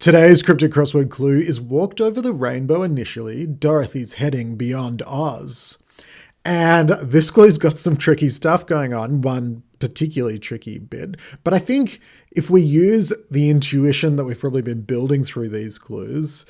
Today's cryptic crossword clue is walked over the rainbow initially, Dorothy's heading beyond Oz. And this clue's got some tricky stuff going on, one particularly tricky bit. But I think if we use the intuition that we've probably been building through these clues,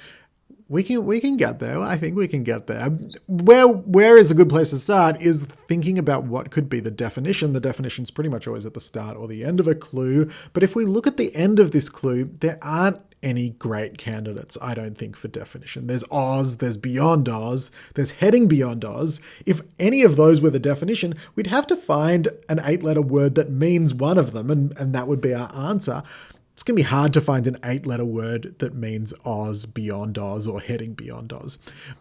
we can get there. I think we can get there. Where is a good place to start is thinking about what could be the definition. The definition's pretty much always at the start or the end of a clue. But if we look at the end of this clue, there aren't any great candidates, I don't think, for definition. There's Oz, there's Beyond Oz, there's Heading Beyond Oz. If any of those were the definition, we'd have to find an 8-letter word that means one of them, and that would be our answer. It's going to be hard to find an 8-letter word that means Oz, Beyond Oz, or Heading Beyond Oz.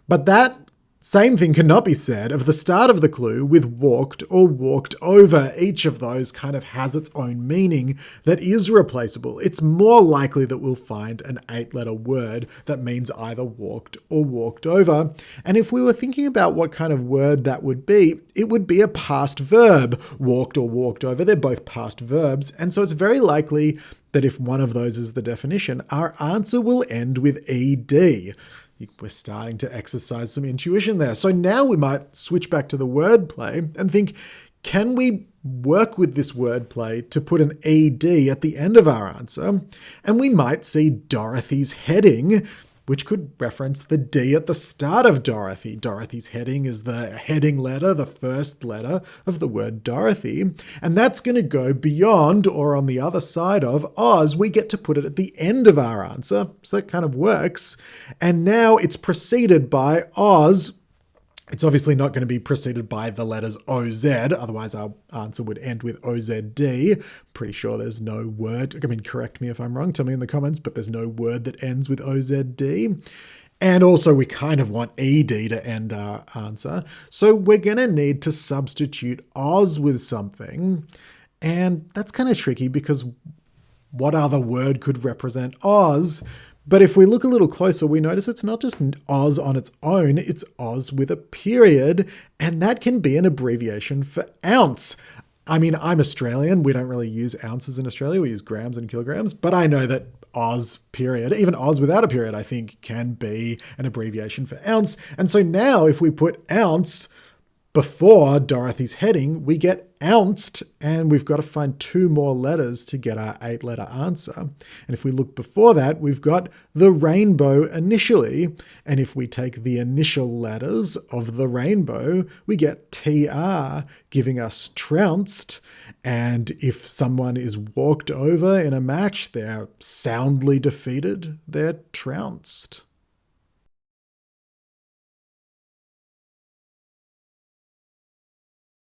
But that same thing cannot be said of the start of the clue with walked or walked over. Each of those kind of has its own meaning that is replaceable. It's more likely that we'll find an 8-letter word that means either walked or walked over. And if we were thinking about what kind of word that would be, it would be a past verb. Walked or walked over, they're both past verbs. And so it's very likely that if one of those is the definition, our answer will end with ed. We're starting to exercise some intuition there. So now we might switch back to the wordplay and think, can we work with this wordplay to put an ed at the end of our answer? And we might see Dorothy's heading, which could reference the D at the start of Dorothy. Dorothy's heading is the heading letter, the first letter of the word Dorothy. And that's going to go beyond or on the other side of Oz. We get to put it at the end of our answer. So that kind of works. And now it's preceded by Oz. It's obviously not going to be preceded by the letters OZ, otherwise our answer would end with OZD. Pretty sure there's no word, correct me if I'm wrong, tell me in the comments, but there's no word that ends with OZD. And also we kind of want ED to end our answer. So we're going to need to substitute Oz with something. And that's kind of tricky because what other word could represent Oz? But if we look a little closer, we notice it's not just Oz on its own, it's Oz with a period, and that can be an abbreviation for ounce. I'm Australian, we don't really use ounces in Australia, we use grams and kilograms, but I know that Oz period, even Oz without a period, I think can be an abbreviation for ounce. And so now if we put ounce before Dorothy's heading, we get ounced, and we've got to find 2 more letters to get our 8-letter answer. And if we look before that, we've got the rainbow initially. And if we take the initial letters of the rainbow, we get TR, giving us trounced. And if someone is walked over in a match, they're soundly defeated, they're trounced.